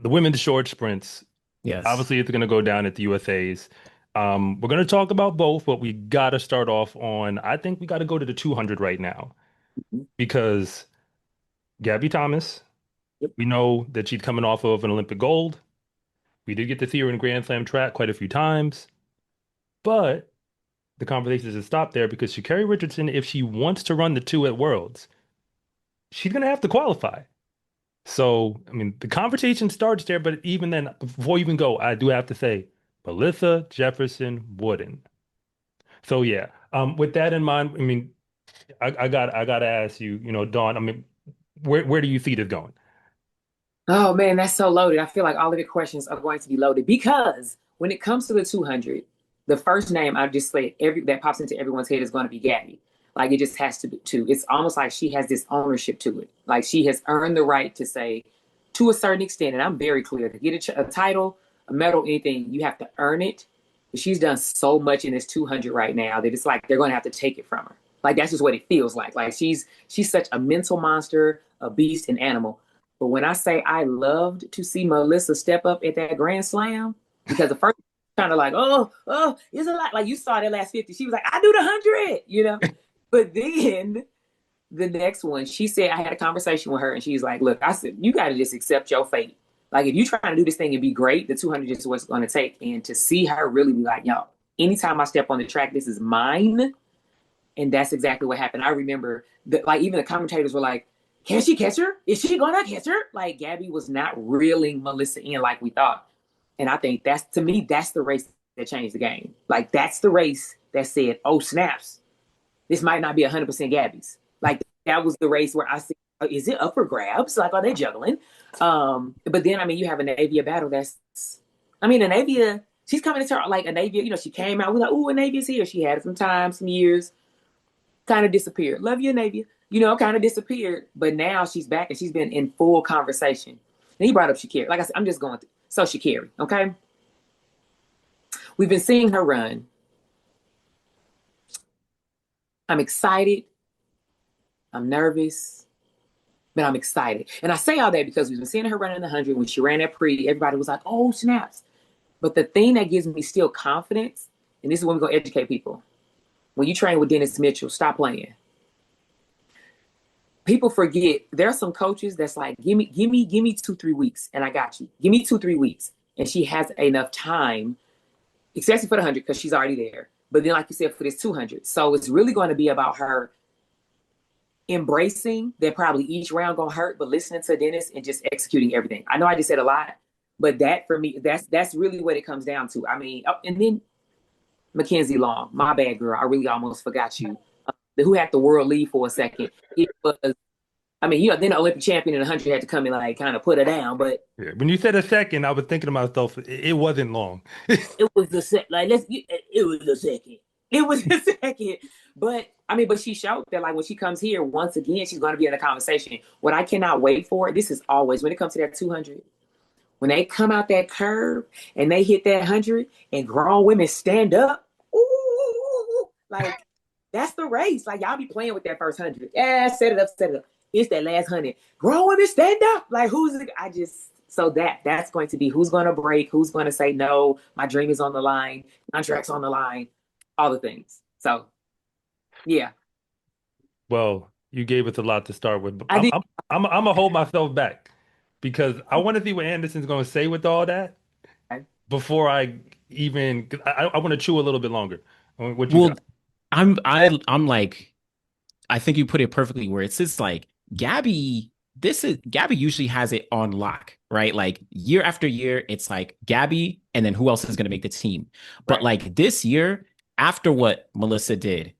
the women's short sprints. Yes. Obviously, it's going to go down at the USA's. We're going to talk about both, but we got to start off on, I think we got to go to the 200 right now because Gabby Thomas, Yep. we know that she's coming off of an Olympic gold. We did get to see her in Grand Slam track quite a few times, but the conversation doesn't stop there because Sha'Carri Richardson, if she wants to run the two at Worlds, she's going to have to qualify. So, I mean, the conversation starts there, but even then, before you even go, I do have to say, Melissa Jefferson-Wooden. So yeah, with that in mind, I mean, I gotta ask you, Dawn, I mean, where do you see this going? Oh man, that's so loaded. I feel like all of the questions are going to be loaded because when it comes to the 200, the first name I just say every that pops into everyone's head is going to be Gabby. Like it just has to be too. It's almost like she has this ownership to it. Like she has earned the right to say, to a certain extent, and I'm very clear to get a title, a medal, anything, you have to earn it. But she's done so much in this 200 right now that it's like they're going to have to take it from her. Like that's just what it feels like. Like she's such a mental monster, a beast, an animal. But when I say I loved to see Melissa step up at that Grand Slam, because the first kind of like, oh, it's a lot. Like you saw that last 50. She was like, I do the 100. But then the next one, she said, I had a conversation with her and she's like, look, I said, you got to just accept your fate. Like if you're trying to do this thing and be great, the 200 is what's going to take. And to see her really be like, yo, anytime I step on the track, this is mine. And that's exactly what happened. I remember that, like, even the commentators were like, can she catch her? Is she going to catch her? Like, Gabby was not reeling Melissa in like we thought. And I think that's, to me, that's the race that changed the game. Like, that's the race that said, oh, snaps, this might not be 100% Gabby's. Like, that was the race where I said, is it up for grabs? Like, are they juggling? But then, I mean, you have a Navia battle that's, I mean, a Navia, she's coming into her, like, a Navia, she came out, we like, ooh, a Navia's here. She had some time, some years, kind of disappeared. Love you, Navia. Kind of disappeared. But now she's back and she's been in full conversation. And he brought up Sha'Carri. Like I said, I'm just going through. So Sha'Carri, okay? We've been seeing her run. I'm excited. I'm nervous, but I'm excited. And I say all that because we've been seeing her run in the 100. When she ran that pre, everybody was like, oh, snaps. But the thing that gives me still confidence, and this is when we're going to educate people. When you train with Dennis Mitchell, stop playing. People forget there are some coaches that's like, give me 2, 3 weeks and I got you. Give me 2, 3 weeks. And she has enough time, especially for the 100 because she's already there. But then, like you said, for this 200. So it's really going to be about her embracing that probably each round going to hurt, but listening to Dennis and just executing everything. I know I just said a lot, but that for me, that's really what it comes down to. I mean, and then McKenzie Long, my bad girl. I really almost forgot you. Who had the world lead for a second. It was, I mean, then the Olympic champion in the 100 had to come and like kind of put her down, but Yeah, when you said a second, I was thinking to myself, it wasn't long. it was the second. Like it was the second. It was the second. But I mean, but she showed that like when she comes here once again, she's going to be in the conversation. What I cannot wait for, this is always when it comes to that 200. When they come out that curve and they hit that 100 and grown women stand up, ooh, like that's the race. Like y'all be playing with that first 100. Yeah, set it up, set it up. It's that last 100. Grown women stand up. Like who's it? I just so that's going to be who's going to break, who's going to say no. My dream is on the line, contracts on the line, all the things. So yeah, Well, you gave us a lot to start with, but I did. I'm gonna hold myself back because I want to see what Anderson's going to say with all that before I even. 'Cause I want to chew a little bit longer. What you Well, got? I'm like, I think you put it perfectly where it's just like Gabby usually has it on lock, right? Like year after year, it's like Gabby, and then who else is gonna make the team? But Right. like this year, after what Melissa did,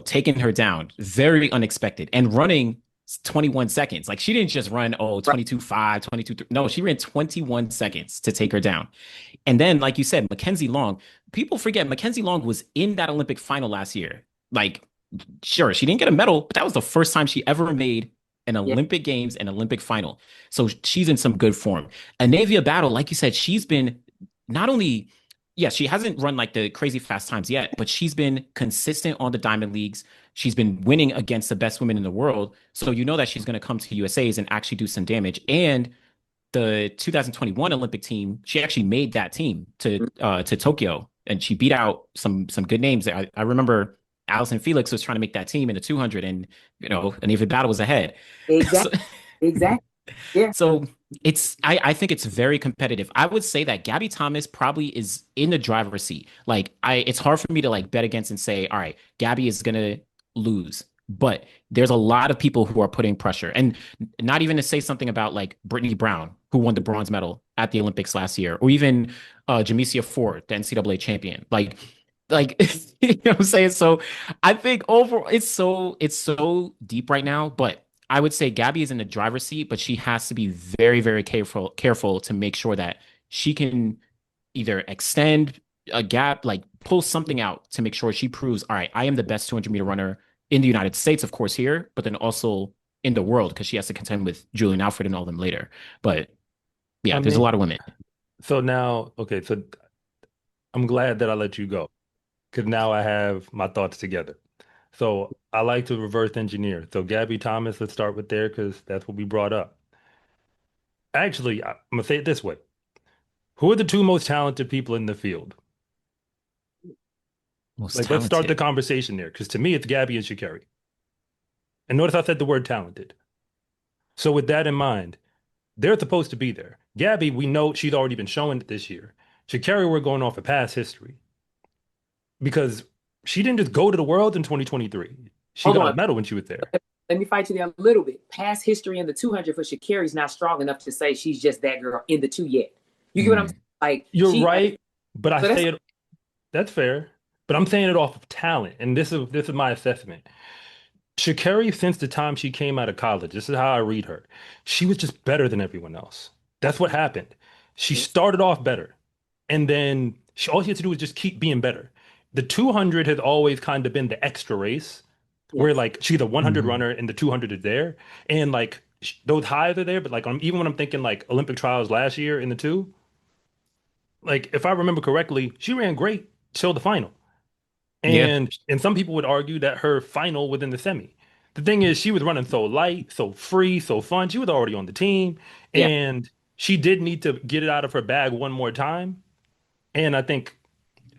taking her down, very unexpected, and running 21 seconds. Like she didn't just run, oh, Right. 22.5, 22. No, she ran 21 seconds to take her down. And then, like you said, McKenzie Long, people forget McKenzie Long was in that Olympic final last year. Like, sure, she didn't get a medal, but that was the first time she ever made an Yeah. Olympic Games and Olympic final. So she's in some good form. Anavia Battle, like you said, she's been not only, yes, she hasn't run like the crazy fast times yet, but she's been consistent on the Diamond Leagues. She's been winning against the best women in the world. So you know that she's going to come to USA's and actually do some damage. And the 2021 Olympic team, she actually made that team to Tokyo, and she beat out some good names. I remember Allison Felix was trying to make that team in the 200, and an even battle was ahead. So, Exactly. Exactly. Yeah. so I think it's very competitive. I would say that Gabby Thomas probably is in the driver's seat. Like it's hard for me to like bet against and say, all right, Gabby is gonna lose. But there's a lot of people who are putting pressure. And not even to say something about like Brittany Brown, who won the bronze medal at the Olympics last year, or even Jameesia Ford, the NCAA champion. Like you know what I'm saying? So I think overall it's so deep right now, but I would say Gabby is in the driver's seat, but she has to be very, very careful to make sure that she can either extend a gap, like pull something out to make sure she proves, all right, I am the best 200-meter runner in the United States, of course, here, but then also in the world, because she has to contend with Julian Alfred and all them later. But I yeah, there's a mean, lot of women. so now, okay, so I'm glad that I let you go because now I have my thoughts together. So I like to reverse engineer. So Gabby Thomas, let's start with there because that's what we brought up. Actually, I'm gonna say it this way. Who are the two most talented people in the field? Most Like, let's start the talented. conversation there because to me, it's Gabby and Sha'Carri. And notice I said the word talented. So with that in mind, they're supposed to be there. Gabby, we know she's already been showing it this year. Sha'Carri, we're going off of past history because she didn't just go to the World in 2023. She Hold got a on. medal when she was there. Let me fight you there a little bit. Past history in the 200 for Sha'Carri's not strong enough to say she's just that girl in the two yet. You get what I'm saying? Mm. Like You're she, right, but I so that's say it, that's fair. But I'm saying it off of talent, and this is my assessment. Sha'Carri, since the time she came out of college, this is how I read her. She was just better than everyone else. That's what happened. She started off better, and then all she had to do was just keep being better. The 200 has always kind of been the extra race, where yes. like she's a 100 Mhm. runner and the 200 is there, and like those highs are there. But like even when I'm thinking like Olympic trials last year in the two, like if I remember correctly, she ran great till the final. Yeah. And some people would argue that her final was in the semi. The thing is, she was running so light, so free, so fun. She was already on the team, Yeah. and she did need to get it out of her bag one more time. And I think,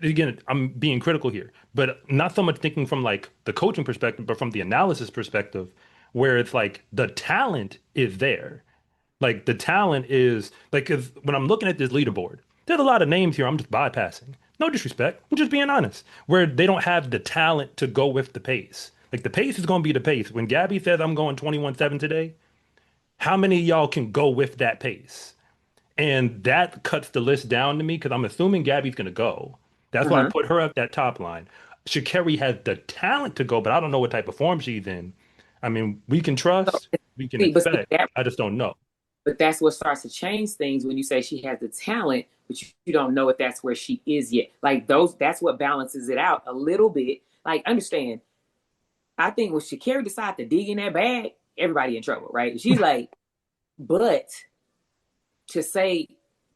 again, I'm being critical here, but not so much thinking from like the coaching perspective, but from the analysis perspective, where it's like the talent is there. Like the talent is like 'cause when I'm looking at this leaderboard, there's a lot of names here I'm just bypassing. No disrespect. I'm just being honest. Where they don't have the talent to go with the pace. Like the pace is gonna be the pace. When Gabby says I'm going 21-7 today, how many of y'all can go with that pace? And that cuts the list down to me because I'm assuming Gabby's gonna go. That's why I Uh-huh. put her at that top line. Sha'Carri has the talent to go, but I don't know what type of form she's in. I mean, we can So, trust, we can see expect. that, I just don't know. but that's what starts to change things when you say she has the talent, but you don't know if that's where she is yet. Like those, that's what balances it out a little bit. Like understand, I think when Sha'Carri decides to dig in that bag, everybody in trouble, right? She's like, but to say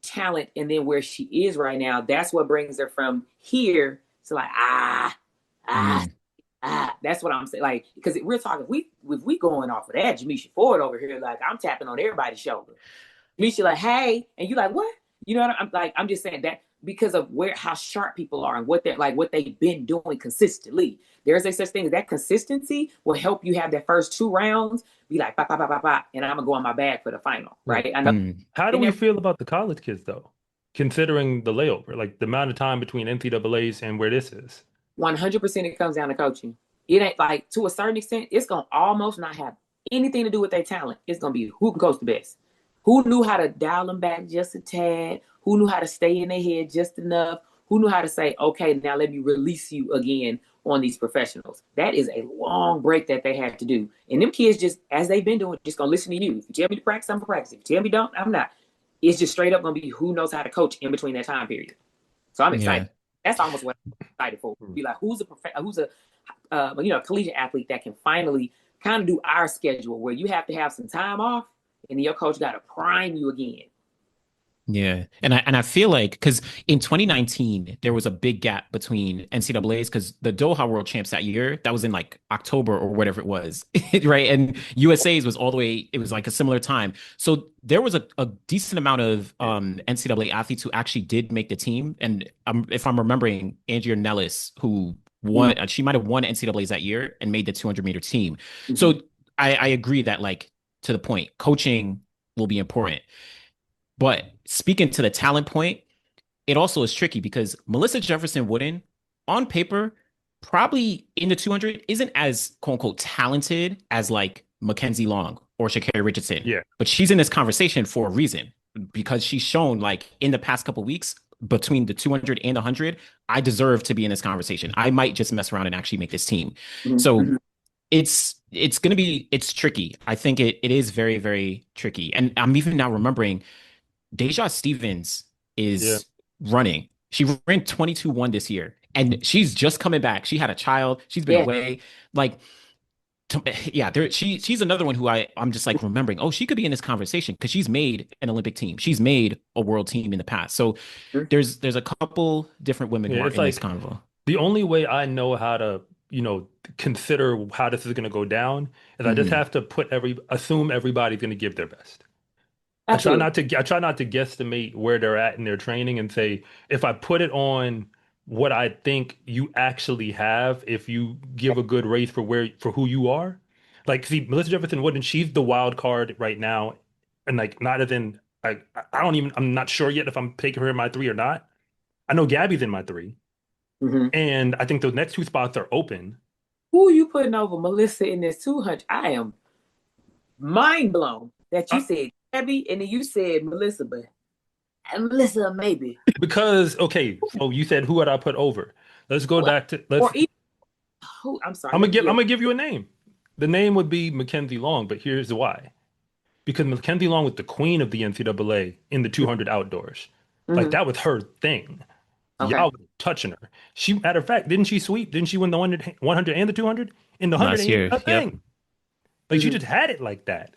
talent and then where she is right now, that's what brings her from here to like ah Mm. that's what I'm saying. Like, because we're talking, if we going off of that, Jameesia Ford over here, like I'm tapping on everybody's shoulder. Jameesia like, hey, and you like what? You know what I'm like? I'm just saying that because of where how sharp people are and what they're like, what they've been doing consistently. There's a such thing as that consistency will help you have that first two rounds be like, pop, pop, pop, pop, pop, and I'm gonna go on my bag for the final, Yeah. right? I know Mm. How do been we there feel about the college kids though? Considering the layover, like the amount of time between NCAAs and where this is. 100% it comes down to coaching. It ain't like to a certain extent, it's gonna almost not have anything to do with their talent. It's gonna be who can coach the best, who knew how to dial them back just a tad, who knew how to stay in their head just enough, who knew how to say, okay, now let me release you again on these professionals. That is a long break that they have to do. And them kids just, as they've been doing, just gonna listen to you. If you tell me to practice, I'm gonna practice. If you tell me don't, I'm not. It's just straight up gonna be who knows how to coach in between that time period. So I'm excited. Yeah. That's almost what I'm excited for. Be like, who's a collegiate athlete that can finally kind of do our schedule where you have to have some time off, and then your coach got to prime you again. Yeah. And I feel like because in 2019 there was a big gap between NCAA's because the Doha World Champs that year, that was in like October or whatever it was. Right. And USA's was all the way, it was like a similar time. So there was a decent amount of NCAA athletes who actually did make the team. And if I'm remembering, Andrea Nellis, who Mhm, won, she might have won NCAA's that year and made the 200-meter team. mhm. So I agree that, like, to the point, coaching will be important. But speaking to the talent point, it also is tricky because Melissa Jefferson-Wooden, on paper, probably in the 200, isn't as quote unquote talented as like McKenzie Long or Sha'Carri Richardson. Yeah. But she's in this conversation for a reason because she's shown, like, in the past couple of weeks between the 200 and the 100, I deserve to be in this conversation. I might just mess around and actually make this team. Mhm, So mhm. it's gonna be, it's tricky. I think it is very, very tricky. And I'm even now remembering Deja Stevens Yeah. is running. She ran 22-1 this year, and she's just coming back. She had a child. She's been Yeah. away. Like, yeah, she's another one who I'm just like remembering. Oh, she could be in this conversation because she's made an Olympic team. She's made a world team in the past. So Mhm. there's a couple different women Yeah. who are It's in this like convo. the only way I know how to, you know, consider how this is going to go down is I just Mhm. have to assume everybody's going to give their best. Absolutely. I try not to guesstimate where they're at in their training and say if I put it on what I think you actually have, if you give a good race for who you are. Like, see, Melissa Jefferson Wooden, she's the wild card right now, and like not as in I don't even I'm not sure yet if I'm taking her in my three or not. I know Gabby's in my three, Hmm. and I think those next two spots are open. Who are you putting over Melissa in this 200? I am mind blown that you Uh, said Gabby and then you said Melissa, but Melissa maybe. because okay, so you said who would I put over? Let's go Well, back to let's or even who? I'm sorry. Let me. I'm Yeah. gonna give you a name. The name would be McKenzie Long, but here's why. Because McKenzie Long was the queen of the NCAA in the 200 outdoors. Like Hmm. that was her thing. Okay. Y'all was touching her. She, matter of fact, didn't she sweep? Didn't she win the 100 and the 200? In the 100 Last ain't year. a Yep. thing. Like she Hmm. just had it like that.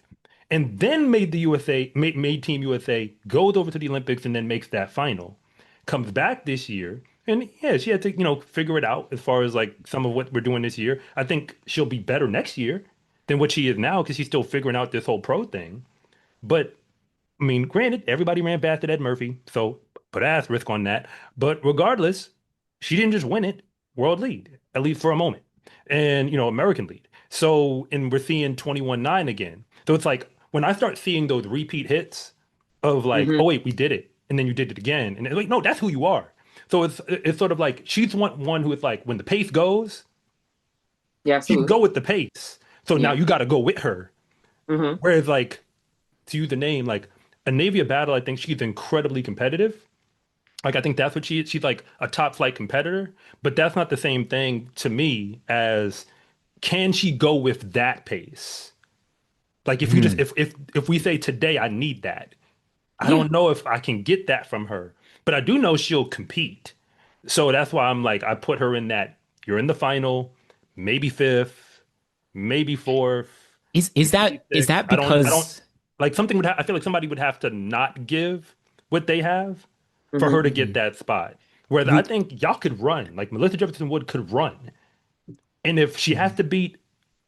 And then made Team USA, goes over to the Olympics and then makes that final. Comes back this year. And yeah, she had to, you know, figure it out as far as like some of what we're doing this year. I think she'll be better next year than what she is now because she's still figuring out this whole pro thing. But I mean, granted, everybody ran past Ed Murphy, so put asterisk on that. But regardless, she didn't just win it, world lead, at least for a moment, and you know, American lead. So, and we're seeing 21-9 again. So it's like when I start seeing those repeat hits of like, Hmm. oh wait, we did it, and then you did it again, and it's like, no, that's who you are. So it's sort of like she's one who is like when the pace goes, Yeah. she can Absolutely. go with the pace. So now Yeah. you got to go with her. Hmm. Whereas like to use the name, like a Navia Battle, I think she's incredibly competitive. Like I think that's what she is. She's like a top flight competitor, but that's not the same thing to me as can she go with that pace? Like if you just Hmm. if we say today I need that, I Yeah. don't know if I can get that from her, but I do know she'll compete. So that's why I'm like I put her in that. You're in the final, maybe fifth, maybe fourth, Is maybe is sixth. that I don't because like something would I feel like somebody would have to not give what they have for Hmm. her to get Mhm. that spot. Whereas I we think y'all could run, like Melissa Jefferson Wood could run. And if she has to beat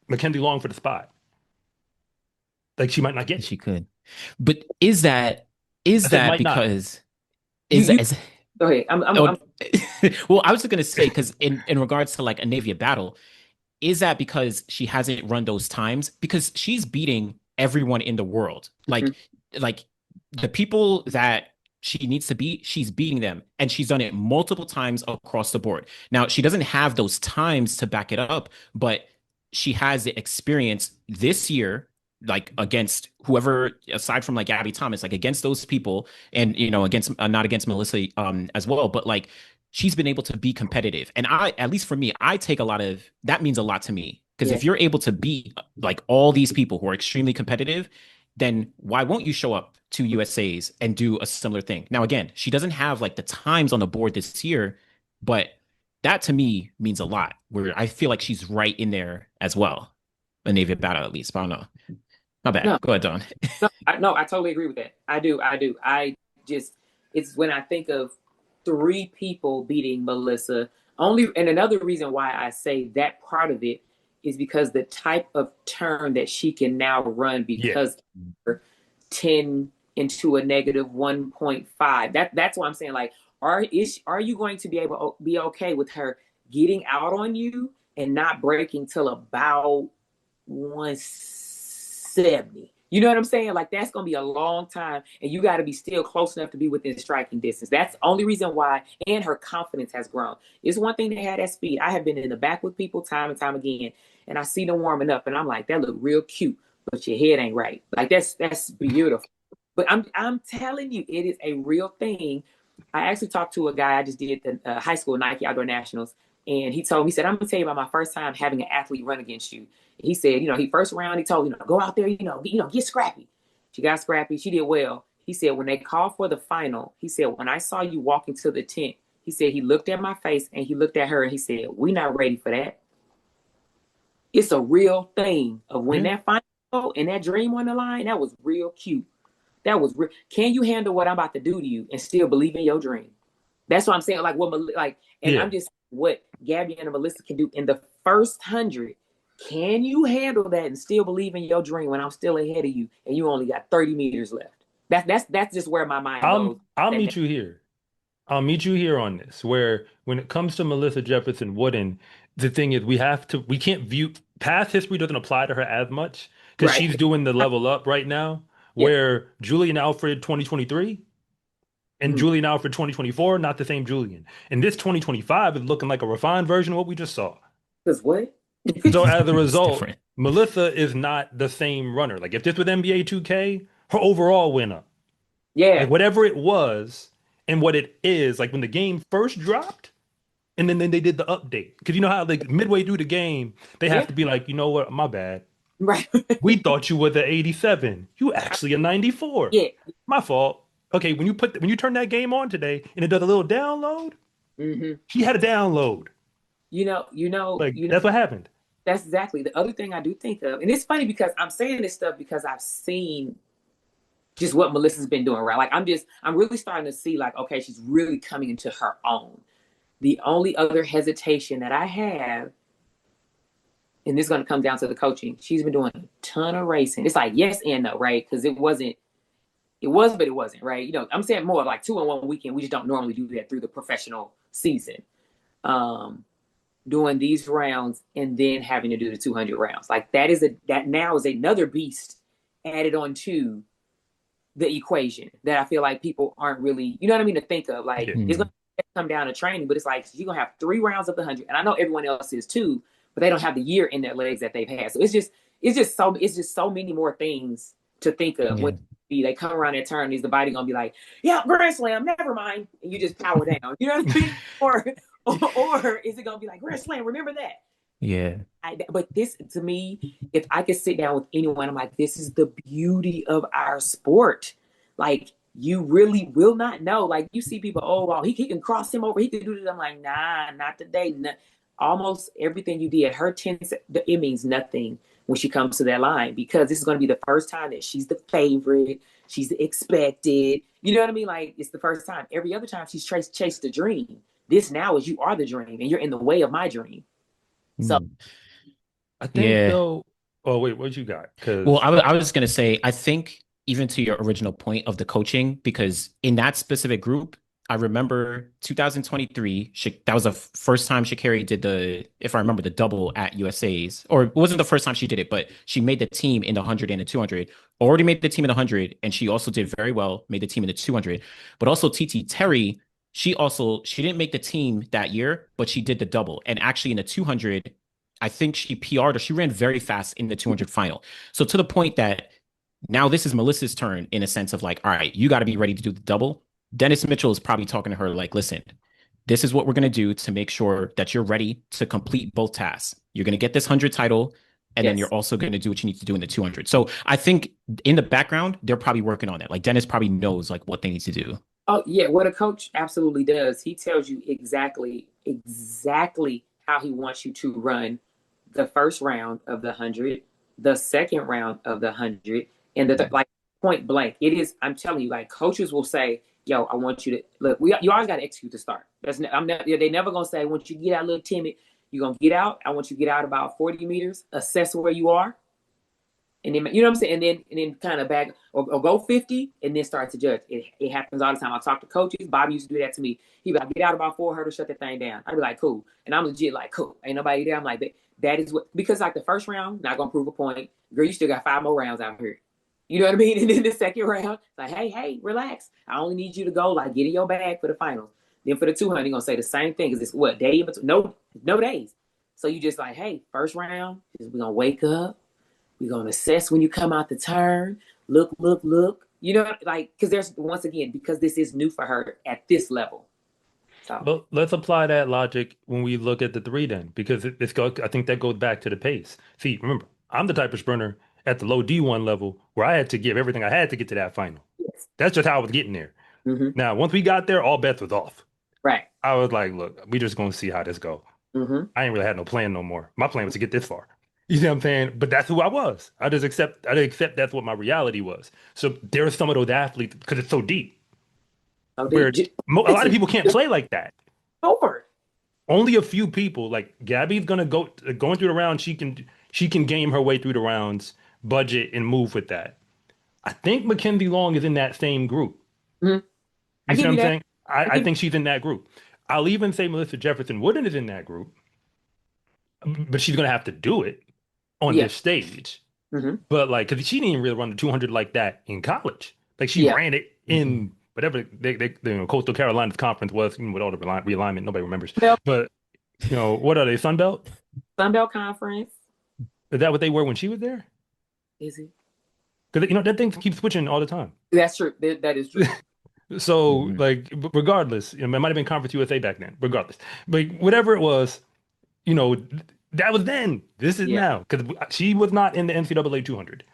Mackenzie Long for the spot, like she might not get it. she could. But is I said that might not. because You. You. is Go ahead. I'm. oh, I'm. well, I was just gonna say because in regards to like a Navia battle, is that because she hasn't run those times? Because she's beating everyone in the world. Mhm. Like the people that she needs to beat, she's beating them. And she's done it multiple times across the board. Now, she doesn't have those times to back it up, but she has the experience this year, like against whoever, aside from like Gabby Thomas, like against those people, and you know, against not against Melissa as well, but like she's been able to be competitive. And I, at least for me, I take a lot of that means a lot to me. Because Yeah. if you're able to beat like all these people who are extremely competitive, then why won't you show up to USA's and do a similar thing? Now, again, she doesn't have like the times on the board this year, but that to me means a lot. Where I feel like she's right in there as well. A Navy battle, at least. But I don't know. Not bad. No. Go ahead, Don. No. No. I totally agree with that. I do. I do. I it's when I think of three people beating Melissa. Only, and another reason why I say that part of it is because the type of turn that she can now run Yeah. because of her 10 into a negative 1.5. That's why I'm saying, like, are you going to be able to be okay with her getting out on you and not breaking till about 170? You know what I'm saying? Like, that's going to be a long time, and you got to be still close enough to be within striking distance. That's the only reason why. And her confidence has grown. It's one thing to have that speed. I have been in the back with people time and time again, and I see them warming up, and I'm like, that look real cute, but your head ain't right. Like, that's beautiful. But I'm telling you, it is a real thing. I actually talked to a guy. I just did the high school Nike Outdoor Nationals, and he told me, he said, I'm gonna tell you about my first time having an athlete run against you. He said, he first round, he told, go out there, get scrappy. She got scrappy. She did well. He said, when they called for the final, he said, when I saw you walking to the tent, he said, he looked at my face and he looked at her and he said, we not ready for that. It's a real thing of when that final and that dream on the line, that was real cute. That was real. Can you handle what I'm about to do to you and still believe in your dream? That's what I'm saying. I'm just what Gabby and Melissa can do in the first 100. Can you handle that and still believe in your dream when I'm still ahead of you and you only got 30 meters left? That's just where my mind goes. I'll meet you here. I'll meet you here on this, where when it comes to Melissa Jefferson-Wooden, the thing is we can't view past history doesn't apply to her as much because Right. she's doing the level up right now, Yeah. where Julian Alfred 2023 and Julian Alfred 2024, not the same Julian. And this 2025 is looking like a refined version of what we just saw. Because what? So as a It's result, different. Melissa is not the same runner. Like if this was NBA 2K, her overall went up. Like Yeah. whatever it was and what it is, like when the game first dropped, and then they did the update. Because you know how like midway through the game, they have Yeah. to be like, you know what, my bad. Right. We thought you were the 87. You actually a 94. Yeah. My fault. Okay, when you turn that game on today and it does a little download, Mm-hmm. she had a download. You know, you know, Like you know, that's what happened. that's exactly the other thing I do think of. And it's funny because I'm saying this stuff because I've seen just what Melissa's been doing, right? Like I'm really starting to see like, okay, she's really coming into her own. The only other hesitation that I have, and this is going to come down to the coaching, she's been doing a ton of racing. It's like yes and no, right? Because it was, but it wasn't, right? I'm saying more like 2 in 1 weekend. We just don't normally do that through the professional season. Doing these rounds and then having to do the 200 rounds. Like that now is another beast added on to the equation that I feel like people aren't really, you know what I mean, to think of. Like Yeah. it's going to come down to training, but it's like you're going to have 3 rounds of the 100. And I know everyone else is too, but they don't have the year in their legs that they've had. So it's just so many more things to think of when they come around that turn. Is the body going to be like, yeah, grand slam, never mind. And you just power down. You know what I mean? Or is it going to be like, grand slam, remember that? Yeah. But this, to me, if I could sit down with anyone, I'm like, this is the beauty of our sport. Like, you really will not know. Like, you see people, oh, wow, he can cross him over. He can do this. I'm like, nah, not today. Nah. Almost everything you did, her 10, it means nothing when she comes to that line because this is going to be the first time that she's the favorite. She's the expected. You know what I mean? Like, it's the first time. Every other time she's chased the dream. This now is you are the dream and you're in the way of my dream. So I think Yeah. though. Oh wait, what you got? Well, Because I was going to say, I think even to your original point of the coaching, because in that specific group, I remember 2023, that was the first time Sha'Carri did if I remember, the double at USA's, or it wasn't the first time she did it, but she made the team in the 100 and the 200, already made the team in the 100, and she also did very well, made the team in the 200. But also TT Terry, she didn't make the team that year, but she did the double. And actually in the 200, I think she PR'd or she ran very fast in the 200 final. So to the point that now this is Melissa's turn in a sense of like, all right, you got to be ready to do the double. Dennis Mitchell is probably talking to her like, listen, this is what we're going to do to make sure that you're ready to complete both tasks. You're going to get this 100 title, and then you're also going to do what you need to do in the 200. So I think in the background, they're probably working on that. Like Dennis probably knows like what they need to do. Oh yeah, what a coach absolutely does. He tells you exactly how he wants you to run the first round of the 100, the second round of the 100, and like point blank. It is. I'm telling you, like coaches will say, yo, I want you to look. You always got to execute to start. I'm not. They never gonna say once you get out a little timid, you're gonna get out. I want you to get out about 40 meters, assess where you are, and then you know what I'm saying, and then kind of back or go 50, and then start to judge. It happens all the time. I talk to coaches. Bobby used to do that to me. He would like, get out about 400, shut that thing down. I'd be like, cool, and I'm legit like, cool. Ain't nobody there. I'm like, that is what, because like the first round, not gonna prove a point. Girl, you still got 5 more rounds out here. You know what I mean? And then the second round, like, hey, relax. I only need you to go, like, get in your bag for the finals. Then for the 200, you're going to say the same thing. Because it's what, day in between? No days. So you just like, hey, first round, we're going to wake up. We're going to assess when you come out the turn. Look. You know, like, because there's, once again, because this is new for her at this level. So, Well, let's apply that logic when we look at the three then, because I think that goes back to the pace. See, remember, I'm the type of sprinter at the low D1 level where I had to give everything I had to get to that final. yes. That's just how I was getting there. Mm-hmm. Now, once we got there, all bets was off. Right. I was like, look, we just gonna see how this go. Mm-hmm. I ain't really had no plan no more. My plan was to get this far. You see what I'm saying? But that's who I was. I just accept that's what my reality was. So there's some of those athletes because it's so deep So where a lot of people can't play like that. over. Only a few people, like Gabby's gonna going through the round. She can game her way through the rounds, budget and move with that. I think McKenzie Long is in that same group. Mm-hmm. You I see give what you I'm that. saying? I think she's in that group. I'll even say Melissa Jefferson-Wooden is in that group, but she's gonna have to do it on Yeah. this stage. Mm-hmm. But like, because she didn't even really run the 200 like that in college. Like she Yeah. ran it in whatever Coastal Carolina's conference was, with all the realignment. Nobody remembers. Well, But what are they? Sun Belt? Sun Belt Conference. Is that what they were when she was there? Is it? Because that thing keeps switching all the time. That's true. That is true. So Mhm. like, regardless, it might have been Conference USA back then. Regardless, but whatever it was, you know, that was then. This is Yeah. now because she was not in the NCAA 200.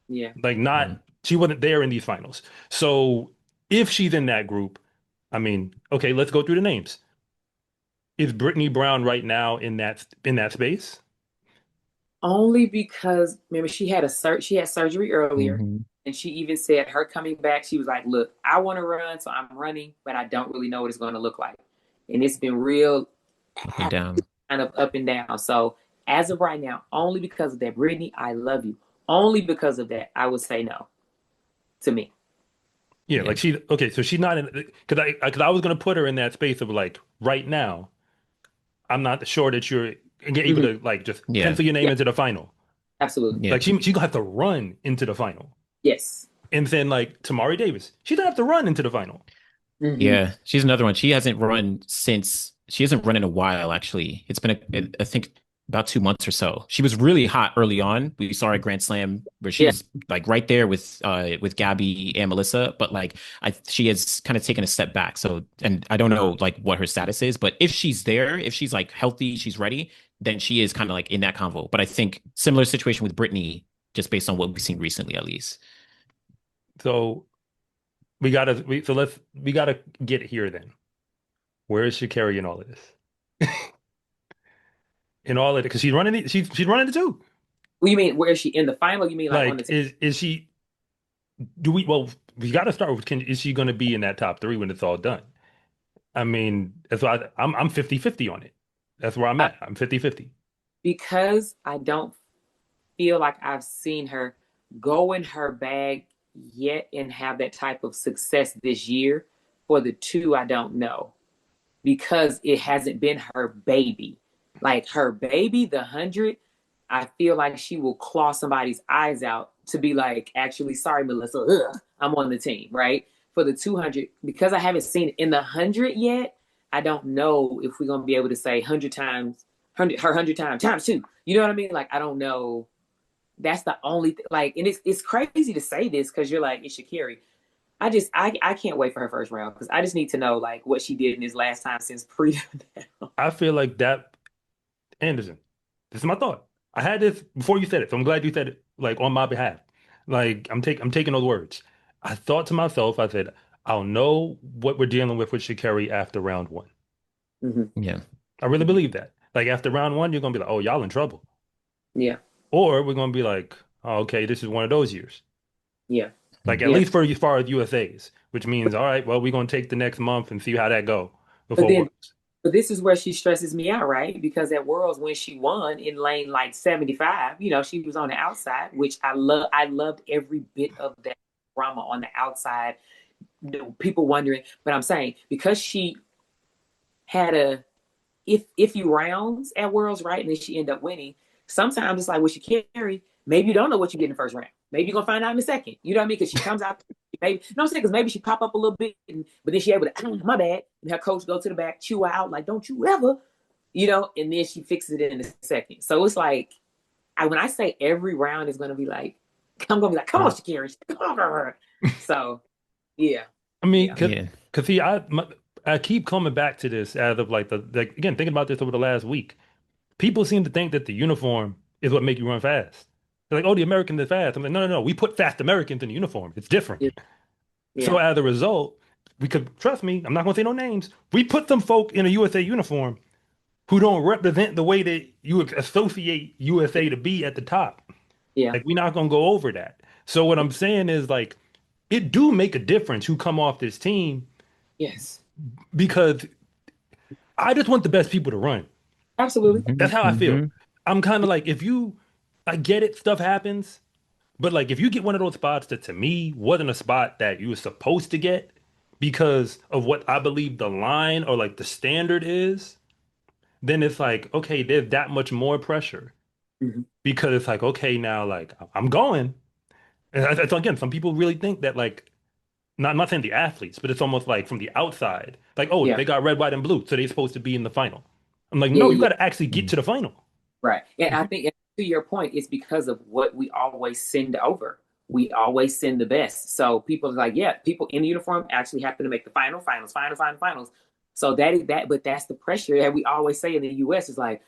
Yeah. Like Mhm. she wasn't there in these finals. So if she's in that group, I mean, okay, let's go through the names. Is Brittany Brown right now in that space? Only because remember she had surgery earlier, Mhm. and she even said her coming back, she was like, "Look, I want to run, so I'm running, but I don't really know what it's going to look like." And it's been real Up and down. kind of up and down. So as of right now, only because of that, Brittany, I love you. Only because of that, I would say no to me. Yeah, Yeah. like okay, so she's not in because I was gonna put her in that space of like right now. I'm not sure that you're able Mm-hmm. to like just Yeah. pencil your name Yeah, into the final. absolutely. Yeah. Like she gonna have to run into the final. Yes. And then like Tamari Davis, she doesn't have to run into the final. Mm-hmm. Yeah. She's another one. She hasn't run in a while, actually. It's been, I think, about 2 months or so. She was really hot early on. We saw her at Grand Slam where she Yeah. was like right there with Gabby and Melissa, but like she has kind of taken a step back. So, and I don't know like what her status is, but if she's there, if she's like healthy, she's ready, then she is kind of like in that convo. But I think similar situation with Brittany, just based on what we've seen recently, at least. So we gotta get here then. Where is Sha'Carri in all of this? In all of it, because she's running the two. What do you mean? Where is she in the final? You mean like on the Like, team? is she? Do we? Well, we got to start with is she going to be in that top three when it's all done? I mean, that's why I'm 50-50 on it. That's where I'm I, at. I'm 50-50. because I don't feel like I've seen her go in her bag yet and have that type of success this year. For the two, I don't know because it hasn't been her baby. Like her baby, the 100, I feel like she will claw somebody's eyes out to be like, actually, sorry, Melissa, I'm on the team, right? For the 200, because I haven't seen it in the 100 yet, I don't know if we're going to be able to say 100 times, 100 times, times two. You know what I mean? Like, I don't know. That's the only like, and it's crazy to say this because you're like, it's Sha'Carri. I can't wait for her first round because I just need to know like what she did in this last time since pre. I feel like that, Anderson. This is my thought. I had this before you said it, so I'm glad you said it like on my behalf. Like I'm taking those words. I thought to myself, I said, I'll know what we're dealing with Sha'Carri after round one. Mm-hmm. Yeah. I really believe that. Like after round one, you're gonna be like, oh, y'all in trouble. Yeah, Or we're gonna be like, oh, okay, this is one of those years. yeah. Like at Yeah. least for as far as USA's, which means, all right, well, we're gonna take the next month and see how that go But before then, Worlds. but this is where she stresses me out, right? Because at Worlds when she won in lane like 75, she was on the outside, which I loved every bit of that drama on the outside. People wondering, but I'm saying because she had a if you rounds at Worlds, right, and then she ended up winning. Sometimes it's like with Sha'Carri, maybe you don't know what you get in the first round. Maybe you're gonna find out in the second. You know what I mean? Because she comes out, maybe no, I'm saying because maybe she pop up a little bit, but then she able to my bad, and her coach go to the back, chew her out like, don't you ever, and then she fixes it in the second. So it's like when I say every round is gonna be like, I'm gonna be like, come on, Sha'Carri, come on, girl. So yeah, I mean, yeah, cause see, I keep coming back to this as of like again thinking about this over the last week. People seem to think that the uniform is what make you run fast. They're like, oh, the Americans are fast. I'm like, no. We put fast Americans in the uniform. It's different. yeah, So yeah, as a result, we could trust me. I'm not gonna say no names. We put some folk in a USA uniform who don't represent the way that you would associate USA to be at the top. yeah, Like we're not gonna go over that. So what I'm saying is like it do make a difference who come off this team yes, because I just want the best people to run. absolutely. That's how I feel. Mm-hmm. I'm kind of like, I get it, stuff happens, but like if you get one of those spots that to me wasn't a spot that you were supposed to get because of what I believe the line or like the standard is, then it's like, okay, there's that much more pressure Mhm. because it's like, okay, now like I'm going. And so again, some people really think that like, I'm not saying the athletes, but it's almost like from the outside, like, oh, Yeah, they got red, white, and blue, so they're supposed to be in the final. I'm like, yeah, no, yeah, you yeah. got to actually get to the final. Right. And I think to your point, it's because of what we always send over. We always send the best. So people are like, yeah, people in the uniform actually happen to make the finals. So that is that, but that's the pressure that we always say in the US is like,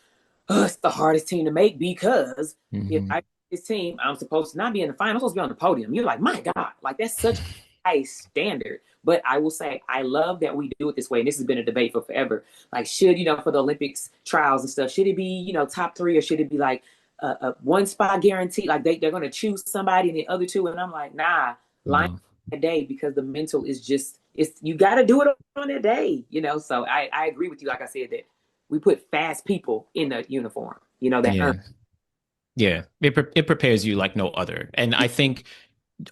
oh, it's the hardest team to make because if Mm-hmm. I this team, I'm supposed to not be in the final, I'm supposed to be on the podium. You're like, my God, like that's such a high standard. But I will say, I love that we do it this way. And this has been a debate for forever. Like, should, for the Olympics trials and stuff, should it be, top three or should it be like a one spot guarantee? Like they're going to choose somebody and the other two. And I'm like, nah, line No. that day because the mental is just, you got to do it on that day, So I agree with you. Like I said, that we put fast people in the uniform, that earn. Yeah. Yeah. It prepares you like no other. And I think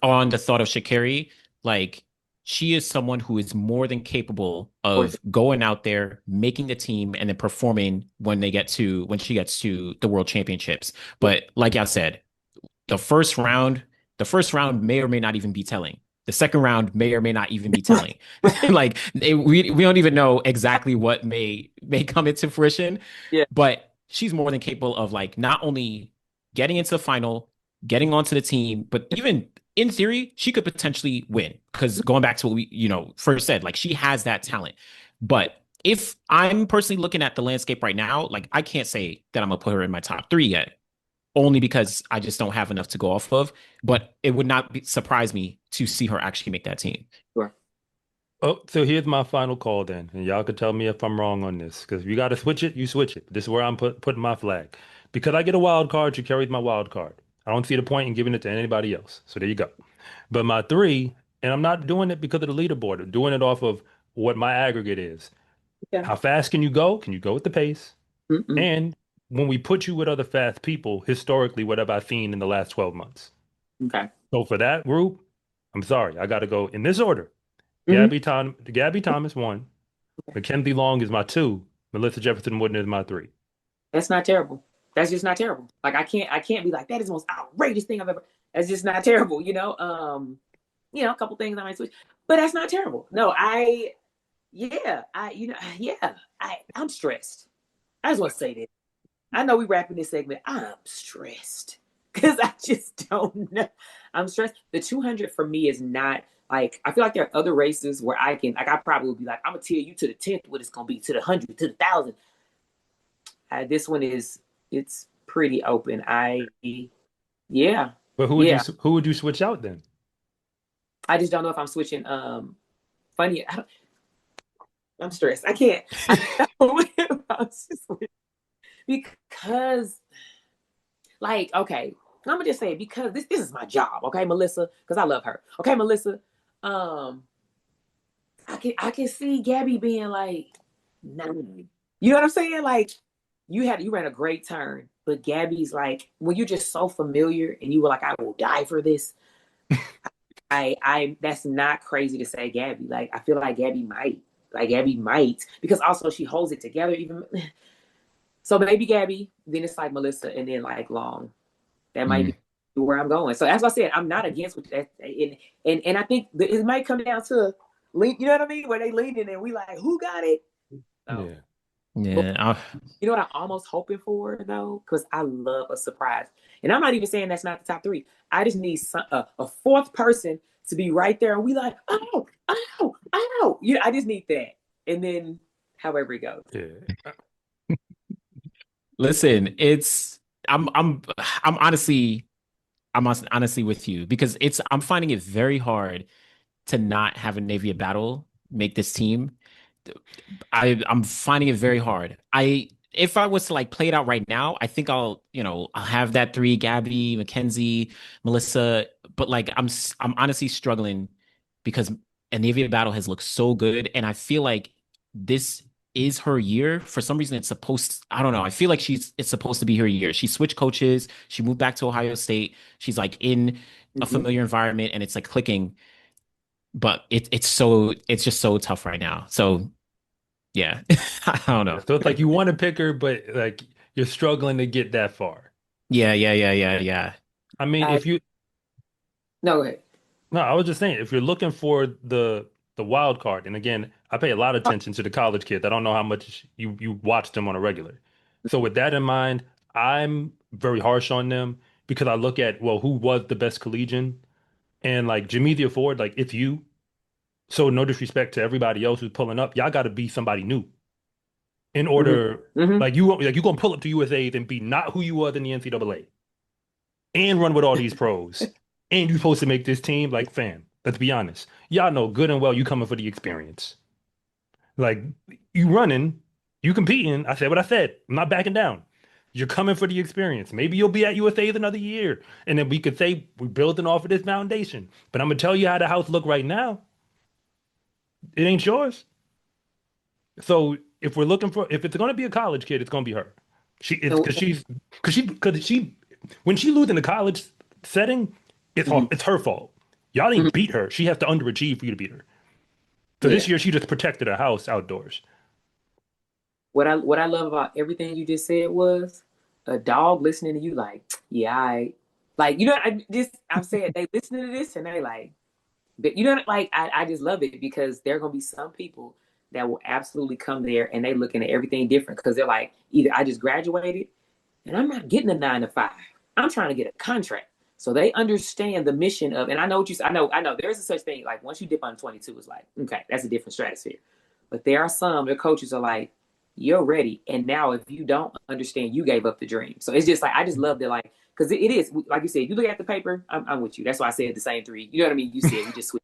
on the thought of Sha'Carri, like she is someone who is more than capable of going out there, making the team, and then performing when she gets to the world championships. But like I said, the first round, the first round may or may not even be telling. The second round may or may not even be telling. Like we don't even know exactly what may come into fruition, Yeah. but she's more than capable of like not only getting into the final, getting onto the team, but even in theory, she could potentially win. Because going back to what we, first said, like she has that talent. But if I'm personally looking at the landscape right now, like I can't say that I'm gonna put her in my top three yet only because I just don't have enough to go off of. But it would not surprise me to see her actually make that team. Sure. Oh, so here's my final call then, and y'all could tell me if I'm wrong on this. Because if you got to switch it, you switch it. This is where I'm putting my flag. Because I get a wild card, she carries my wild card. I don't see the point in giving it to anybody else. So there you go. But my three, and I'm not doing it because of the leaderboard. I'm doing it off of what my aggregate is. Yeah. How fast can you go? Can you go with the pace? Mm-mm. And when we put you with other fast people, historically, what have I seen in the last 12 months? Okay. So for that group, I'm sorry, I got to go in this order. Mm-hmm. Gabby Thomas one. McKenzie Long is my two. Melissa Jefferson-Wooden is my three. That's not terrible. That's just not terrible. Like I can't be like that is the most outrageous thing I've ever. That's just not terrible. A couple things I might switch, but that's not terrible. No, yeah, I'm stressed. I just want to say this. I know we wrapping this segment. I'm stressed because I just don't know. I'm stressed. The 200 for me is not like I feel like there are other races where I can like I probably would be like I'm gonna tell you to the 10th what it's gonna be to the 100 to the 1,000. This one it's pretty open. Yeah, But yeah. who would you switch out then? I just don't know if I'm switching. Funny. I'm stressed. I can't. Because like okay, I'm gonna just say it because this is my job, okay, Melissa, because I love her. Okay, Melissa. I can see Gabby being like 9. You know what I'm saying? Like you ran a great turn, but Gabby's like when you're just so familiar and you were like, I will die for this. I that's not crazy to say Gabby. Like I feel like Gabby might because also she holds it together even. So maybe Gabby, then it's like Melissa, and then like Long. That might be where I'm going. So as I said, I'm not against what that, and I think it might come down to lean. You know what I mean? Where they lean in and we like, who got it? So, Yeah. you know what I'm almost hoping for though, because I love a surprise, and I'm not even saying that's not the top 3. I just need a fourth person to be right there, and we like, oh, oh, oh. You know, I just need that, and then however it goes. Yeah. Listen, I'm honestly with you because I'm finding it very hard to not have a Navy battle make this team. I'm finding it very hard. If I was to like play it out right now, I think I'll have that 3, Gabby, McKenzie, Melissa, but like I'm honestly struggling because Navy battle has looked so good and I feel like this is her year. For some reason I don't know. I feel like it's supposed to be her year. She switched coaches, she moved back to Ohio State. She's like in a familiar environment and it's like clicking, but it's just so tough right now. So yeah, I don't know. So it's like you want to pick her, but like you're struggling to get that far. Yeah. I mean, if you No, go ahead. no, I was just saying if you're looking for the wild card, and again, I pay a lot of attention to the college kids. I don't know how much you watch them on a regular. So with that in mind, I'm very harsh on them because I look at well, who was the best collegian, and like Jameesia Ford, like it's you. So no disrespect to everybody else who's pulling up, y'all got to be somebody new in order. Like you gonna pull up to USA's and be not who you was in the NCAA and run with all these pros, and you supposed to make this team. Like, fam, let's be honest. Y'all know good and well you coming for the experience. Like you running, you competing. I said what I said. I'm not backing down. You're coming for the experience. Maybe you'll be at USA's another year, and then we could say we're building off of this foundation. But I'm gonna tell you how the house look right now. It ain't yours. So if it's going to be a college kid, it's going to be her. Because when she lose in the college setting, it's her fault. Y'all didn't beat her. She has to underachieve for you to beat her. So this year she just protected her house outdoors. What I love about everything you just said was a dog listening to you like, yeah, like you know, I'm saying they listening to this and they like, but you know, like I just love it because there are gonna be some people that will absolutely come there and they looking at everything different because they're like, either I just graduated and I'm not getting a 9 to 5. I'm trying to get a contract. So they understand the mission of, and I know what you said. I know there's a such thing. Like once you dip on 22, it's like, okay, that's a different stratosphere. But there are some, their coaches are like, you're ready. And now if you don't understand, you gave up the dream. So it's just like, I just love that, like, because it is, like you said, you look at the paper, I'm with you. That's why I said the same 3. You know what I mean? You said, we just switch.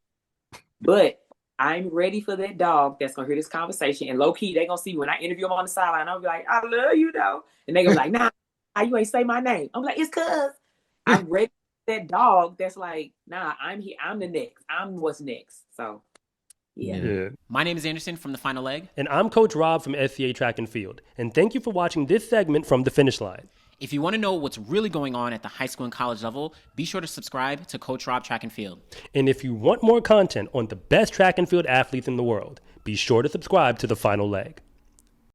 But I'm ready for that dog that's going to hear this conversation. And low key, they're going to see when I interview them on the sideline, I'll be like, I love you, though. And they're going to be like, nah, you ain't say my name. I'm like, it's because I'm ready for that dog that's like, nah, I'm here. I'm the next. I'm what's next. So, yeah. My name is Anderson from The Final Leg. And I'm Coach Rob from SCA Track and Field. And thank you for watching this segment from The Finish Line. If you want to know what's really going on at the high school and college level, be sure to subscribe to Coach Rob Track and Field. And if you want more content on the best track and field athletes in the world, be sure to subscribe to The Final Leg.